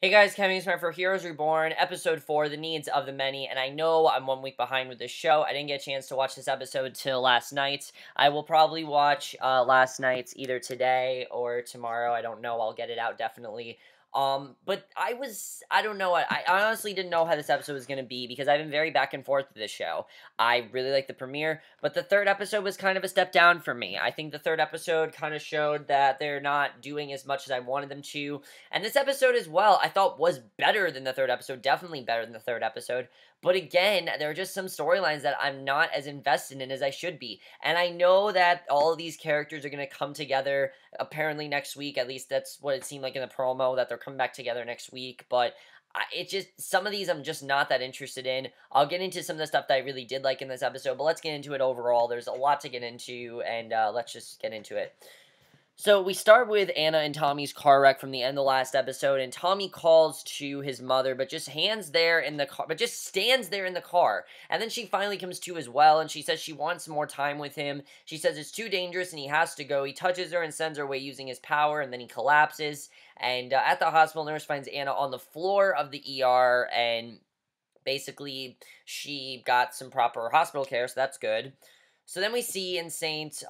Hey guys, Kevin Smith for Heroes Reborn, Episode 4, The Needs of the Many, and I know I'm 1 week behind with this show. I didn't get a chance to watch this episode till last night. I will probably watch last night's either today or tomorrow. I don't know. I'll get it out definitely. But I don't know, I honestly didn't know how this episode was going to be because I've been very back and forth with this show. I really like the premiere, but the third episode was kind of a step down for me. I think the third episode kind of showed that they're not doing as much as I wanted them to, and this episode as well, I thought was better than the third episode, definitely better than the third episode, but again, there are just some storylines that I'm not as invested in as I should be, and I know that all of these characters are going to come together apparently next week. At least that's what it seemed like in the promo, that they're coming back together next week, but it just, some of these I'm just not that interested in. I'll get into some of the stuff that I really did like in this episode, but let's get into it overall. There's a lot to get into, and let's just get into it. So we start with Anna and Tommy's car wreck from the end of the last episode, and Tommy calls to his mother, but just stands there in the car, and then she finally comes to as well, and she says she wants more time with him. She says it's too dangerous and he has to go. He touches her and sends her away using his power, and then he collapses, and at the hospital, nurse finds Anna on the floor of the ER, and basically she got some proper hospital care, so that's good. So then we see in St.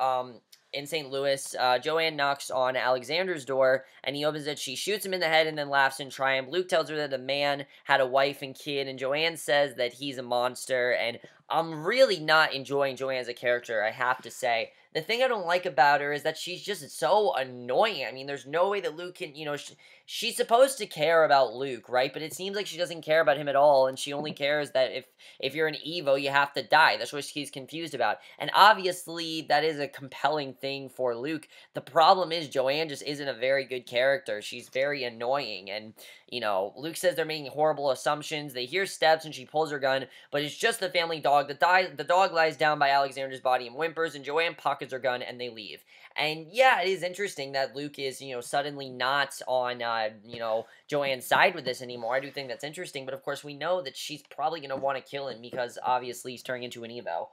Louis, Joanne knocks on Alexander's door, and he opens it. She shoots him in the head and then laughs in triumph. Luke tells her that the man had a wife and kid, and Joanne says that he's a monster, and I'm really not enjoying Joanne as a character, I have to say. The thing I don't like about her is that she's just so annoying. I mean, there's no way that Luke can, she's supposed to care about Luke, right? But it seems like she doesn't care about him at all, and she only cares that if you're an Evo, you have to die. That's what she's confused about. And obviously, that is a compelling thing for Luke. The problem is Joanne just isn't a very good character. She's very annoying, and, Luke says they're making horrible assumptions. They hear steps, and she pulls her gun, but it's just the family dog. The dog lies down by Alexander's body and whimpers, and Joanne pockets her gun, and they leave. And yeah, it is interesting that Luke is, suddenly not on, Joanne's side with this anymore. I do think that's interesting, but of course we know that she's probably going to want to kill him because obviously he's turning into an Evo.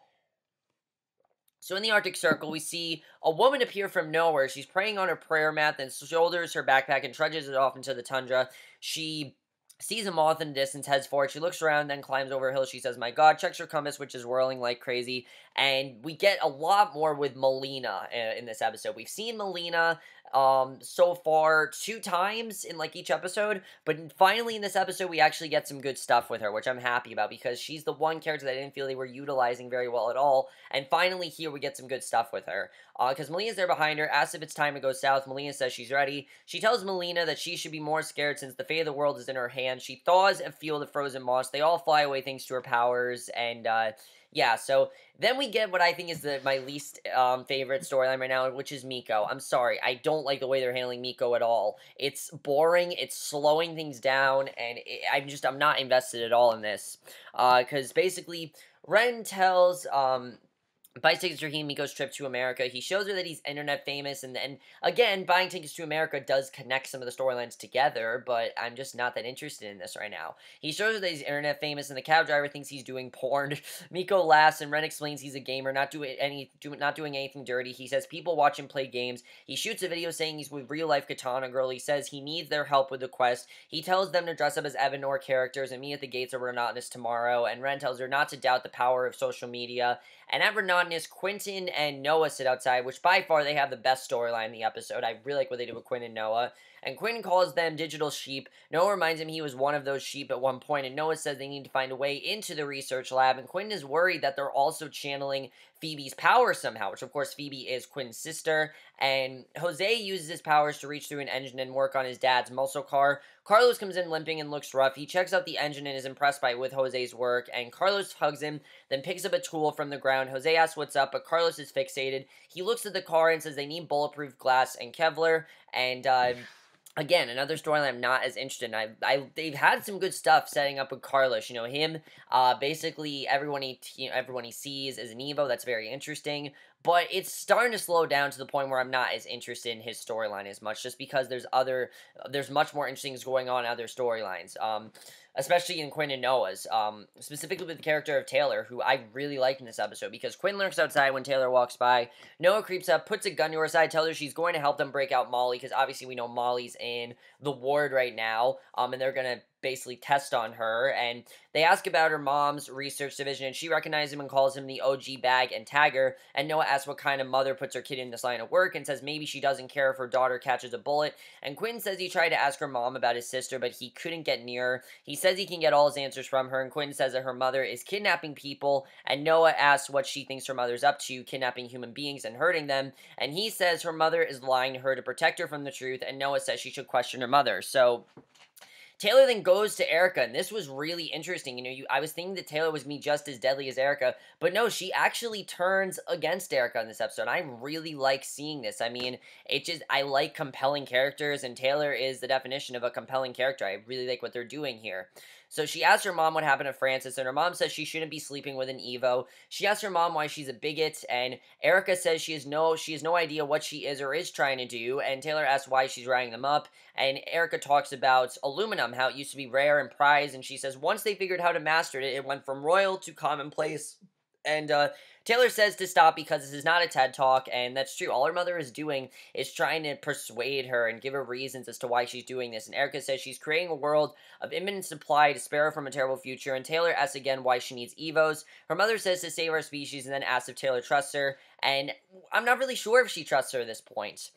So in the Arctic Circle, we see a woman appear from nowhere. She's praying on her prayer mat, then shoulders her backpack and trudges it off into the tundra. She sees a moth in the distance, heads for it. She looks around, then climbs over a hill. She says, "My God," checks her compass, which is whirling like crazy. And we get a lot more with Malina in this episode. We've seen Malina so far 2 times in each episode, but finally in this episode we actually get some good stuff with her, which I'm happy about because she's the one character that I didn't feel they were utilizing very well at all, and finally here we get some good stuff with her. Because Malina's there behind her, asks if it's time to go south. Malina says she's ready. She tells Malina that she should be more scared since the fate of the world is in her hands. She thaws a field of frozen moss. They all fly away thanks to her powers, and yeah, so then we get what I think is my least favorite storyline right now, which is Miko. I'm sorry, I don't like the way they're handling Miko at all. It's boring, it's slowing things down, and I'm not invested at all in this. Because basically, Ren tells buys tickets for Miko's trip to America. He shows her that he's internet famous, and again, buying tickets to America does connect some of the storylines together, but I'm just not that interested in this right now. He shows her that he's internet famous, and the cab driver thinks he's doing porn. Miko laughs, and Ren explains he's a gamer, not doing anything dirty. He says people watch him play games. He shoots a video saying he's with real-life Katana Girl. He says he needs their help with the quest. He tells them to dress up as Evanor characters and meet at the gates of Renatinus tomorrow, and Ren tells her not to doubt the power of social media. And at Renatinus, Quentin and Noah sit outside, which by far they have the best storyline in the episode. I really like what they do with Quentin and Noah. And Quentin calls them digital sheep. Noah reminds him he was one of those sheep at one point, and Noah says they need to find a way into the research lab, and Quentin is worried that they're also channeling Phoebe's power somehow, which of course Phoebe is Quentin's sister, and Jose uses his powers to reach through an engine and work on his dad's muscle car. Carlos comes in limping and looks rough. He checks out the engine and is impressed with Jose's work, and Carlos hugs him, then picks up a tool from the ground. Jose asks what's up, but Carlos is fixated. He looks at the car and says they need bulletproof glass and Kevlar, and again, another storyline I'm not as interested in. They've had some good stuff setting up with Carlos. Him, basically everyone he sees is an Evo. That's very interesting. but it's starting to slow down to the point where I'm not as interested in his storyline as much, just because there's much more interesting things going on in other storylines. Especially in Quinn and Noah's, specifically with the character of Taylor, who I really liked in this episode, because Quinn lurks outside when Taylor walks by. Noah creeps up, puts a gun to her side, tells her she's going to help them break out Molly, because obviously we know Molly's in the ward right now, and they're going to basically test on her, and they ask about her mom's research division, and she recognizes him and calls him the OG bag and tagger, and Noah asks what kind of mother puts her kid in this line of work, and says maybe she doesn't care if her daughter catches a bullet, and Quinn says he tried to ask her mom about his sister, but he couldn't get near her. He says he can get all his answers from her, and Quinn says that her mother is kidnapping people, and Noah asks what she thinks her mother's up to, kidnapping human beings and hurting them, and he says her mother is lying to her to protect her from the truth, and Noah says she should question her mother. So Taylor then goes to Erica, and this was really interesting. I was thinking that Taylor was just as deadly as Erica, but no, she actually turns against Erica in this episode. I really like seeing this. I mean, I like compelling characters, and Taylor is the definition of a compelling character. I really like what they're doing here. So she asks her mom what happened to Francis, and her mom says she shouldn't be sleeping with an Evo. She asks her mom why she's a bigot, and Erica says she has no idea what she is or is trying to do, and Taylor asks why she's writing them up, and Erica talks about aluminum, how it used to be rare and prized, and she says once they figured how to master it, it went from royal to commonplace. And Taylor says to stop because this is not a TED Talk, and that's true. All her mother is doing is trying to persuade her and give her reasons as to why she's doing this. And Erica says she's creating a world of imminent supply to spare her from a terrible future, and Taylor asks again why she needs Evos. Her mother says to save our species, and then asks if Taylor trusts her, and I'm not really sure if she trusts her at this point.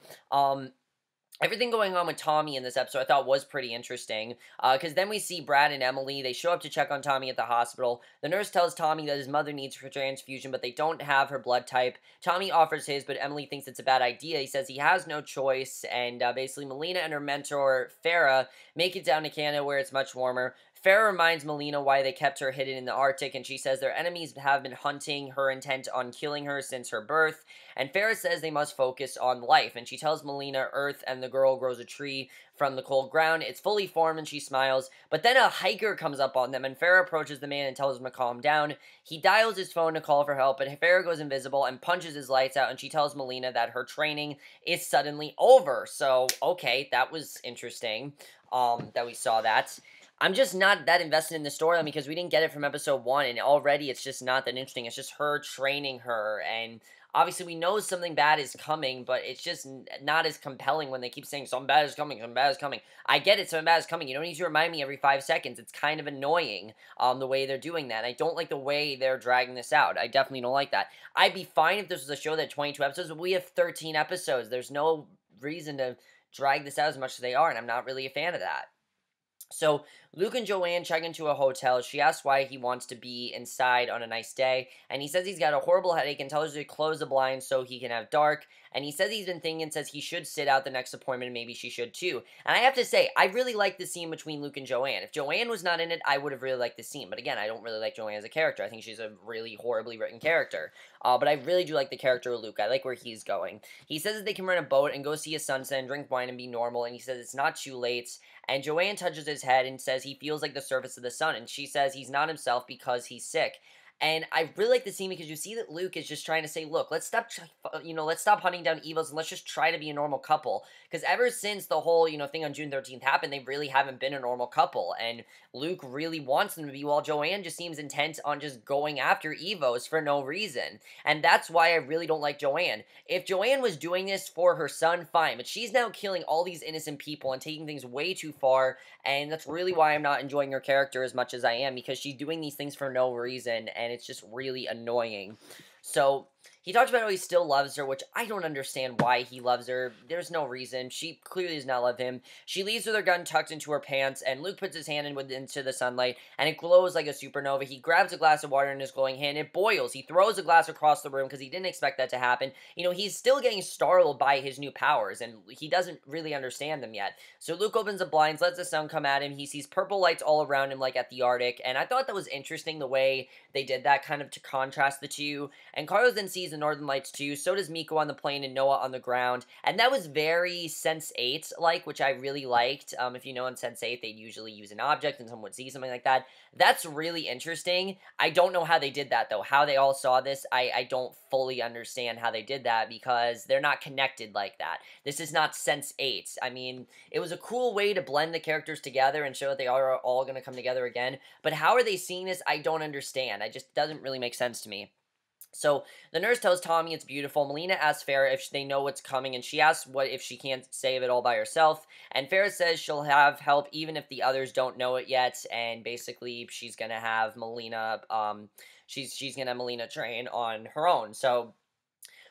Everything going on with Tommy in this episode I thought was pretty interesting, because then we see Brad and Emily. They show up to check on Tommy at the hospital. The nurse tells Tommy that his mother needs her transfusion, but they don't have her blood type. Tommy offers his, but Emily thinks it's a bad idea. He says he has no choice, and basically Malina and her mentor, Farah, make it down to Canada where it's much warmer. Farah reminds Malina why they kept her hidden in the Arctic, and she says their enemies have been hunting her, intent on killing her since her birth, and Farah says they must focus on life, and she tells Malina Earth and the girl grows a tree from the cold ground. It's fully formed, and she smiles, but then a hiker comes up on them, and Farah approaches the man and tells him to calm down. He dials his phone to call for help, but Farah goes invisible and punches his lights out, and she tells Malina that her training is suddenly over. So, okay, that was interesting, that we saw that. I'm just not that invested in the storyline because we didn't get it from episode 1, and already it's just not that interesting. It's just her training her, and obviously we know something bad is coming, but it's just not as compelling when they keep saying something bad is coming, something bad is coming. I get it, something bad is coming. You don't need to remind me every 5 seconds. It's kind of annoying, the way they're doing that. I don't like the way they're dragging this out. I definitely don't like that. I'd be fine if this was a show that had 22 episodes, but we have 13 episodes. There's no reason to drag this out as much as they are, and I'm not really a fan of that. So, Luke and Joanne check into a hotel. She asks why he wants to be inside on a nice day, and he says he's got a horrible headache and tells her to close the blinds so he can have dark, and he says he's been thinking and says he should sit out the next appointment, and maybe she should too. And I have to say, I really like the scene between Luke and Joanne. If Joanne was not in it, I would have really liked the scene, but again, I don't really like Joanne as a character. I think she's a really horribly written character, but I really do like the character of Luke. I like where he's going. He says that they can rent a boat and go see a sunset and drink wine and be normal, and he says it's not too late, and Joanne touches his head and says he feels like the surface of the sun, and she says he's not himself because he's sick. And I really like the scene because you see that Luke is just trying to say, look, let's stop hunting down evils and let's just try to be a normal couple. Because ever since the whole, thing on June 13th happened, they really haven't been a normal couple. And Luke really wants them to be, while Joanne just seems intent on just going after evos for no reason. And that's why I really don't like Joanne. If Joanne was doing this for her son, fine. But she's now killing all these innocent people and taking things way too far. And that's really why I'm not enjoying her character as much as I am. Because she's doing these things for no reason. And it's just really annoying. So, he talks about how he still loves her, which I don't understand why he loves her. There's no reason. She clearly does not love him. She leaves with her gun tucked into her pants, and Luke puts his hand into the sunlight, and it glows like a supernova. He grabs a glass of water in his glowing hand. It boils. He throws a glass across the room because he didn't expect that to happen. He's still getting startled by his new powers, and he doesn't really understand them yet. So Luke opens the blinds, lets the sun come at him. He sees purple lights all around him like at the Arctic, and I thought that was interesting the way they did that, kind of to contrast the two. And Carlos then sees the Northern Lights too. So does Miko on the plane and Noah on the ground. And that was very Sense8-like, which I really liked. If you know in Sense8, they usually use an object and someone would see something like that. That's really interesting. I don't know how they did that, though. How they all saw this, I don't fully understand how they did that, because they're not connected like that. This is not Sense8. I mean, it was a cool way to blend the characters together and show that they are all going to come together again. But how are they seeing this? I don't understand. It just doesn't really make sense to me. So the nurse tells Tommy it's beautiful. Malina asks Farrah if they know what's coming, and she asks what if she can't save it all by herself. And Farrah says she'll have help even if the others don't know it yet. And basically, she's gonna have Malina. She's gonna have Malina train on her own. So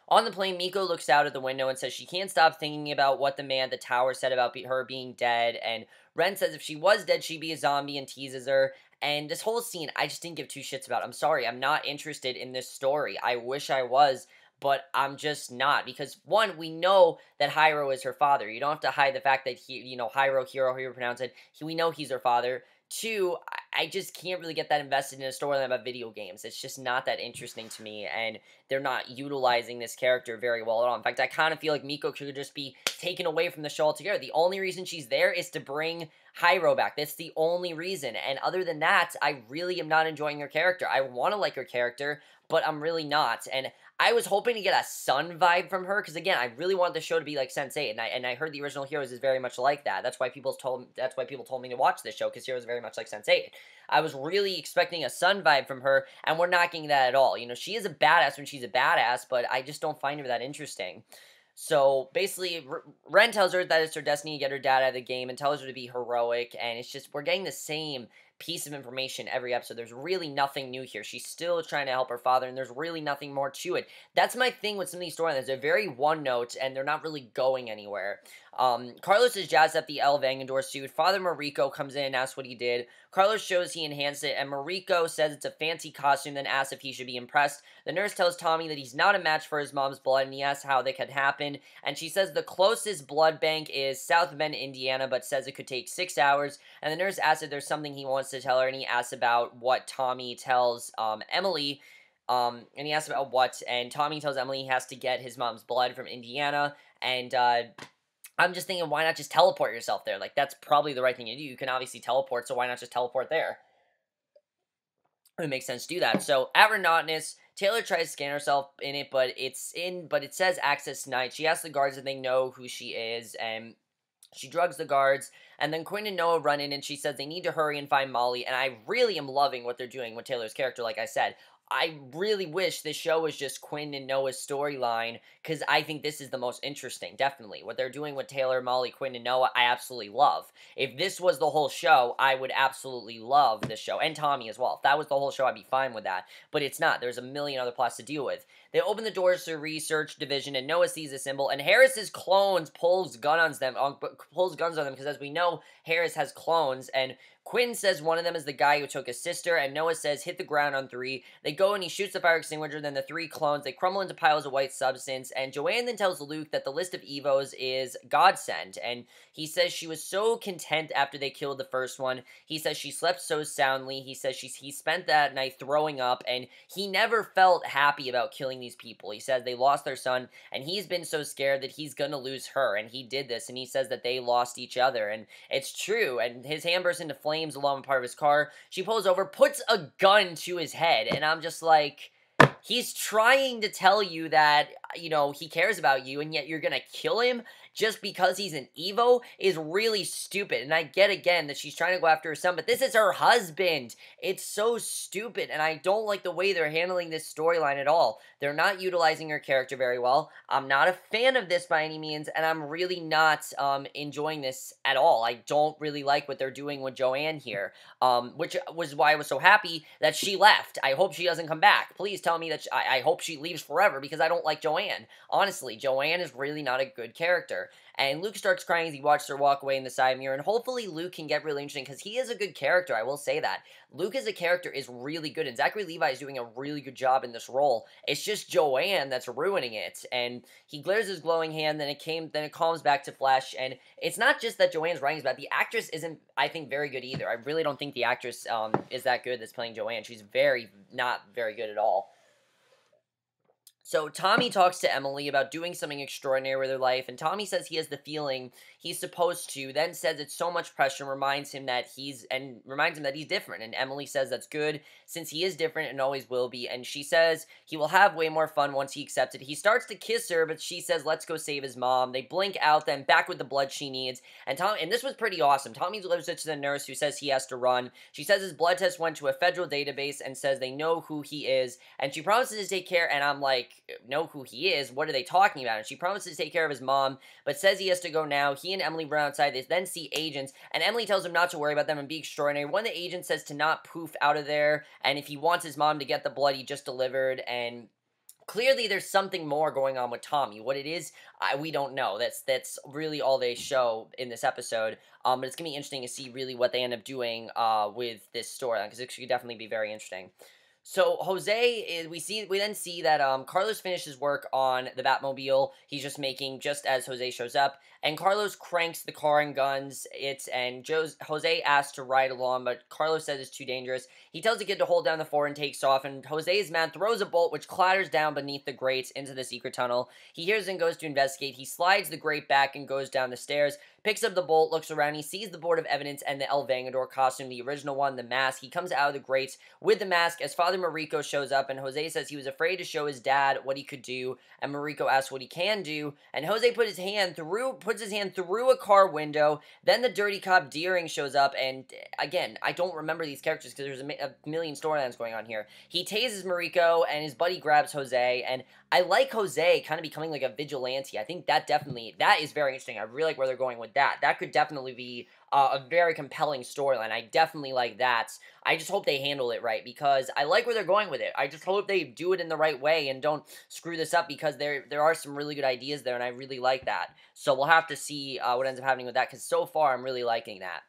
on the plane, Miko looks out at the window and says she can't stop thinking about what the man at the tower said about her being dead. And Ren says if she was dead, she'd be a zombie and teases her. And this whole scene, I just didn't give two shits about. I'm sorry, I'm not interested in this story. I wish I was, but I'm just not. Because, one, we know that Hyro is her father. You don't have to hide the fact that Hyro, however you pronounce it, we know he's her father. Two, I just can't really get that invested in a storyline about video games. It's just not that interesting to me, and they're not utilizing this character very well at all. In fact, I kind of feel like Miko could just be taken away from the show altogether. The only reason she's there is to bring Hyro back. That's the only reason, and other than that, I really am not enjoying her character. I want to like her character, but I'm really not, and I was hoping to get a Sun vibe from her, because again, I really want the show to be like Sense8, and I heard the original Heroes is very much like that. That's why people told me to watch this show, because Heroes is very much like Sense8. I was really expecting a Sun vibe from her, and we're not getting that at all. You know, she is a badass when she's a badass, but I just don't find her that interesting. So, basically, Ren tells her that it's her destiny to get her dad out of the game and tells her to be heroic, and it's just, we're getting the same piece of information every episode. There's really nothing new here. She's still trying to help her father, and there's really nothing more to it. That's my thing with some of these storylines. They're very one note, and they're not really going anywhere. Carlos is jazzed up the El Vengador suit. Father Mariko comes in and asks what he did. Carlos shows he enhanced it, and Mariko says it's a fancy costume, then asks if he should be impressed. The nurse tells Tommy that he's not a match for his mom's blood, and he asks how that could happen. And she says the closest blood bank is South Bend, Indiana, but says it could take 6 hours. And the nurse asks if there's something he wants to tell her, and he asks about what Tommy tells Emily. And he asks about what, and Tommy tells Emily he has to get his mom's blood from Indiana. And I'm just thinking, why not just teleport yourself there? Like, that's probably the right thing to do. You can obviously teleport, so why not just teleport there? It would make sense to do that. So, at Monotonous, Taylor tries to scan herself in it, but it says access denied. She asks the guards if they know who she is, and she drugs the guards, and then Quinn and Noah run in, and she says they need to hurry and find Molly, and I really am loving what they're doing with Taylor's character, like I said. I really wish this show was just Quinn and Noah's storyline, because I think this is the most interesting, definitely. What they're doing with Taylor, Molly, Quinn, and Noah, I absolutely love. If this was the whole show, I would absolutely love this show, and Tommy as well. If that was the whole show, I'd be fine with that, but it's not. There's a million other plots to deal with. They open the doors to research division, and Noah sees a symbol, and Harris's clones pulls guns on them, because as we know, Harris has clones, and Quinn says one of them is the guy who took his sister, and Noah says hit the ground on 3. They go and he shoots the fire extinguisher, then the 3 clones, they crumble into piles of white substance, and Joanna then tells Luke that the list of Evos is godsend, and he says she was so content after they killed the first one. He says she slept so soundly. He says he spent that night throwing up, and he never felt happy about killing these people. He says they lost their son, and he's been so scared that he's gonna lose her, and he did this, and he says that they lost each other, and it's true, and his hand bursts into flames along part of his car. She pulls over, puts a gun to his head, and I'm just like, he's trying to tell you that, you know, he cares about you, and yet you're gonna kill him just because he's an Evo is really stupid. And I get, again, that she's trying to go after her son, but this is her husband. It's so stupid, and I don't like the way they're handling this storyline at all. They're not utilizing her character very well. I'm not a fan of this by any means, and I'm really not enjoying this at all. I don't really like what they're doing with Joanne here, which was why I was so happy that she left. I hope she doesn't come back. Please tell me that I hope she leaves forever, because I don't like Joanne. Honestly, Joanne is really not a good character. And Luke starts crying as he watches her walk away in the side mirror, and hopefully Luke can get really interesting, because he is a good character, I will say that. Luke as a character is really good, and Zachary Levi is doing a really good job in this role. It's just Joanne that's ruining it, and he glares his glowing hand, then it calms back to flesh, and it's not just that Joanne's writing is bad, the actress isn't, I think, very good either. I really don't think the actress is that good that's playing Joanne. She's not very good at all. So Tommy talks to Emily about doing something extraordinary with her life, and Tommy says he has the feeling he's supposed to, then says it's so much pressure, and reminds him that he's different. And Emily says that's good, since he is different and always will be. And she says he will have way more fun once he accepts it. He starts to kiss her, but she says, let's go save his mom. They blink out, then back with the blood she needs. And this was pretty awesome. Tommy delivers it to the nurse, who says he has to run. She says his blood test went to a federal database and says they know who he is. And she promises to take care, and I'm like, know who he is? What are they talking about? And she promises to take care of his mom, but says he has to go now. He and Emily run outside. They then see agents, and Emily tells him not to worry about them and be extraordinary. One of the agents says to not poof out of there, and if he wants his mom to get the blood he just delivered, and clearly there's something more going on with Tommy. What it is, we don't know. That's really all they show in this episode. But it's gonna be interesting to see really what they end up doing with this storyline, because it could definitely be very interesting. So Jose, we then see that Carlos finishes work on the Batmobile. He's just as Jose shows up, and Carlos cranks the car and guns it, and Jose asks to ride along, but Carlos says it's too dangerous. He tells the kid to hold down the fort and takes off, and Jose's man throws a bolt which clatters down beneath the grates into the secret tunnel. He hears and goes to investigate. He slides the grate back and goes down the stairs, picks up the bolt, looks around. He sees the board of evidence and the El Vengador costume, the original one, the mask. He comes out of the grates with the mask as Father Mariko shows up, and Jose says he was afraid to show his dad what he could do, and Mariko asks what he can do, and Jose puts his hand through a car window. Then the dirty cop Deering shows up, and again, I don't remember these characters because there's a million storylines going on here. He tases Mariko, and his buddy grabs Jose, and I like Jose kind of becoming like a vigilante. I think that is very interesting. I really like where they're going with that. That could definitely be a very compelling storyline. I definitely like that. I just hope they handle it right, because I like where they're going with it. I just hope they do it in the right way and don't screw this up, because there are some really good ideas there, and I really like that. So we'll have to see what ends up happening with that, because so far I'm really liking that.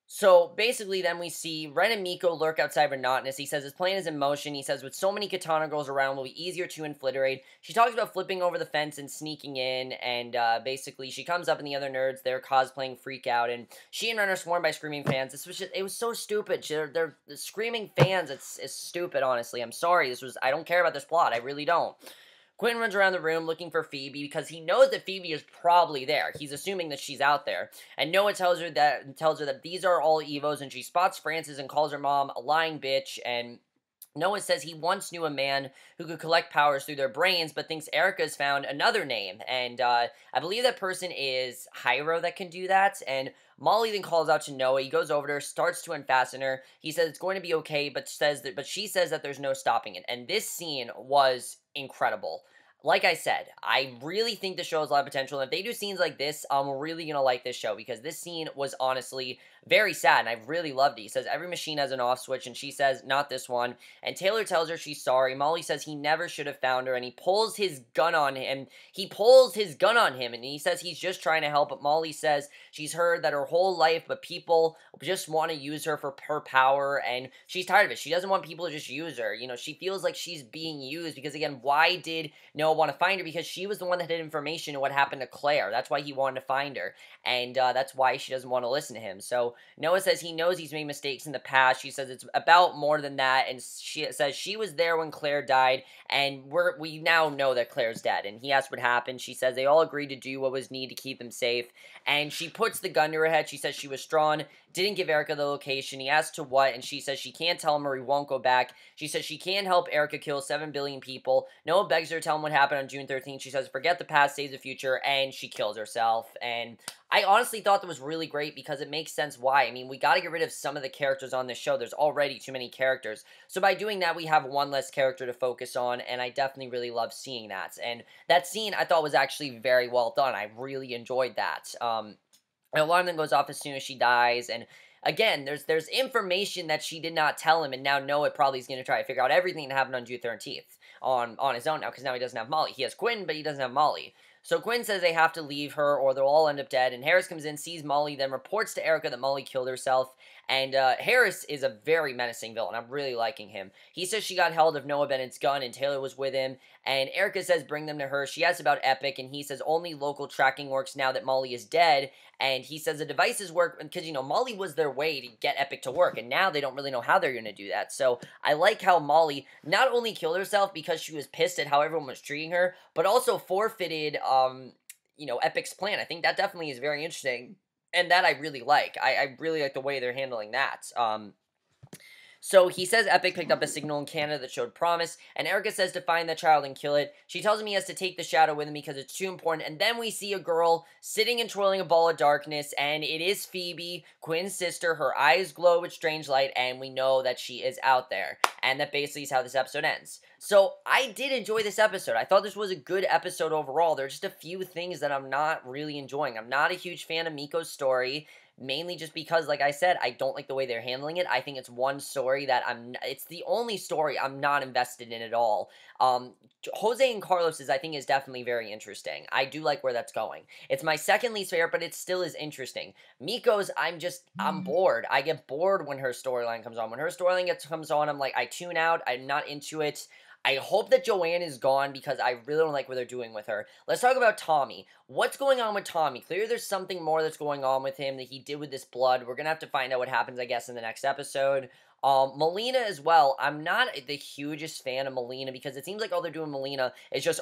So, basically, then we see Ren and Miko lurk outside Monotonous. He says his plan is in motion. He says with so many Katana girls around, it will be easier to infiltrate. She talks about flipping over the fence and sneaking in, and basically, she comes up and the other nerds, they're cosplaying Freak Out, and she and Ren are swarmed by screaming fans. It was so stupid. They're screaming fans. It's stupid, honestly. I'm sorry. I don't care about this plot. I really don't. Quentin runs around the room looking for Phoebe because he knows that Phoebe is probably there. He's assuming that she's out there. And Noah tells her that these are all Evos, and she spots Francis and calls her mom a lying bitch, and Noah says he once knew a man who could collect powers through their brains, but thinks Erica's found another name, and I believe that person is Hyro that can do that, and Molly then calls out to Noah. He goes over to her, starts to unfasten her. He says it's going to be okay, but she says that there's no stopping it, and this scene was incredible. Like I said, I really think the show has a lot of potential, and if they do scenes like this, I'm really going to like this show, because this scene was honestly very sad, and I really loved it. He says every machine has an off switch, and she says, not this one, and Taylor tells her she's sorry. Molly says he never should have found her, and he pulls his gun on him, and he says he's just trying to help, but Molly says she's heard that her whole life, but people just want to use her for her power, and she's tired of it. She doesn't want people to just use her. You know, she feels like she's being used, because again, why did Noah want to find her? Because she was the one that had information on what happened to Claire. That's why he wanted to find her, and that's why she doesn't want to listen to him. So Noah says he knows he's made mistakes in the past. She says it's about more than that, and she says she was there when Claire died, and we now know that Claire's dead. And he asks what happened. She says they all agreed to do what was needed to keep them safe, and she puts the gun to her head. She says she was strong, didn't give Erica the location. He asks to what, and she says she can't tell him or he won't go back. She says she can't help Erica kill 7 billion people. Noah begs her to tell him what happened on June 13th. She says forget the past, save the future, and she kills herself. And I honestly thought that was really great, because it makes sense why. I mean, we got to get rid of some of the characters on this show. There's already too many characters. So by doing that, we have one less character to focus on, and I definitely really love seeing that. And that scene I thought was actually very well done. I really enjoyed that. An alarm then goes off as soon as she dies, and again, there's information that she did not tell him, and now Noah probably is going to try to figure out everything that happened on June 13th on his own now, because now he doesn't have Molly. He has Quinn, but he doesn't have Molly. So Quinn says they have to leave her or they'll all end up dead, and Harris comes in, sees Molly, then reports to Erica that Molly killed herself, And Harris is a very menacing villain. I'm really liking him. He says she got held of Noah Bennett's gun and Taylor was with him. And Erica says bring them to her. She asks about Epic, and he says only local tracking works now that Molly is dead. And he says the devices work because, Molly was their way to get Epic to work. And now they don't really know how they're going to do that. So I like how Molly not only killed herself because she was pissed at how everyone was treating her, but also forfeited, Epic's plan. I think that definitely is very interesting. And that I really like. I really like the way they're handling that. So he says Epic picked up a signal in Canada that showed promise, and Erica says to find the child and kill it. She tells him he has to take the shadow with him because it's too important, and then we see a girl sitting and twirling a ball of darkness, and it is Phoebe, Quinn's sister. Her eyes glow with strange light, and we know that she is out there. And that basically is how this episode ends. So I did enjoy this episode. I thought this was a good episode overall. There are just a few things that I'm not really enjoying. I'm not a huge fan of Miko's story. Mainly just because, like I said, I don't like the way they're handling it. I think it's one story that it's the only story I'm not invested in at all. Jose and Carlos's, I think, is definitely very interesting. I do like where that's going. It's my second least favorite, but it still is interesting. Miko's, I'm bored. I get bored when her storyline comes on. When her storyline comes on, I'm like, I tune out. I'm not into it. I hope that Joanna is gone because I really don't like what they're doing with her. Let's talk about Tommy. What's going on with Tommy? Clearly there's something more that's going on with him that he did with this blood. We're going to have to find out what happens, I guess, in the next episode. Malina as well. I'm not the hugest fan of Malina because it seems like all they're doing Malina is just,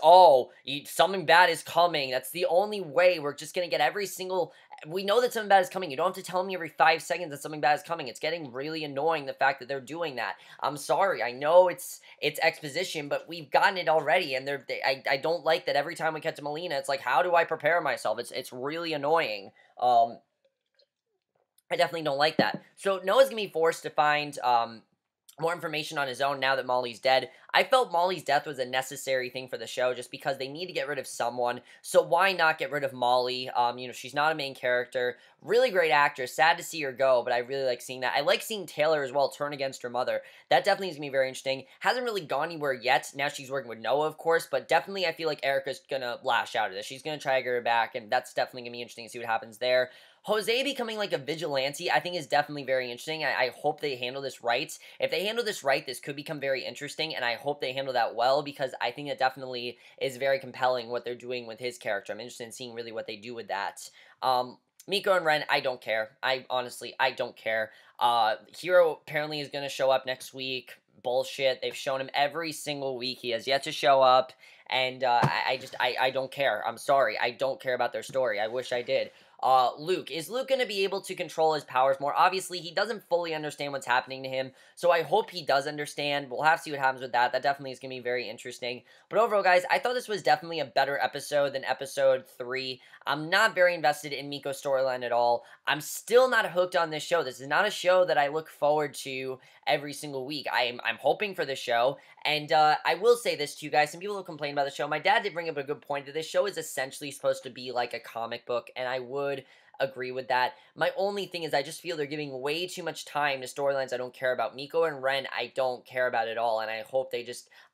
something bad is coming. That's the only way we're just going to get every single... We know that something bad is coming. You don't have to tell me every 5 seconds that something bad is coming. It's getting really annoying, the fact that they're doing that. I'm sorry. I know it's exposition, but we've gotten it already, and I don't like that every time we get to Malina, it's like, how do I prepare myself? It's really annoying. I definitely don't like that. So Noah's going to be forced to find more information on his own now that Molly's dead. I felt Molly's death was a necessary thing for the show just because they need to get rid of someone. So why not get rid of Molly? She's not a main character. Really great actress. Sad to see her go, but I really like seeing that. I like seeing Taylor as well turn against her mother. That definitely is going to be very interesting. Hasn't really gone anywhere yet. Now she's working with Noah, of course, but definitely I feel like Erica's going to lash out of this. She's going to try to get her back, and that's definitely going to be interesting to see what happens there. Jose becoming like a vigilante, I think, is definitely very interesting. I hope they handle this right. If they handle this right, this could become very interesting, and I hope they handle that well, because I think it definitely is very compelling what they're doing with his character. I'm interested in seeing really what they do with that. Miko and Ren, I don't care. I don't care. Hero apparently is going to show up next week. Bullshit. They've shown him every single week. He has yet to show up, and I don't care. I'm sorry. I don't care about their story. I wish I did. Luke. Is Luke going to be able to control his powers more? Obviously, he doesn't fully understand what's happening to him, so I hope he does understand. We'll have to see what happens with that. That definitely is going to be very interesting. But overall, guys, I thought this was definitely a better episode than episode 3. I'm not very invested in Miko's storyline at all. I'm still not hooked on this show. This is not a show that I look forward to every single week. I'm hoping for this show, and I will say this to you guys. Some people have complained about the show. My dad did bring up a good point that this show is essentially supposed to be like a comic book, and I would agree with that. My only thing is I just feel they're giving way too much time to storylines I don't care about. Miko and Ren, I don't care about at all, and I hope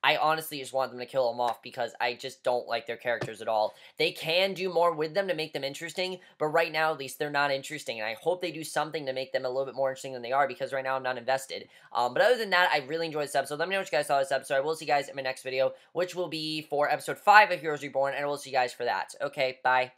I honestly just want them to kill them off because I just don't like their characters at all. They can do more with them to make them interesting, but right now, at least, they're not interesting, and I hope they do something to make them a little bit more interesting than they are, because right now I'm not invested. But other than that, I really enjoyed this episode. Let me know what you guys thought of this episode. I will see you guys in my next video, which will be for episode 5 of Heroes Reborn, and I will see you guys for that. Okay, bye.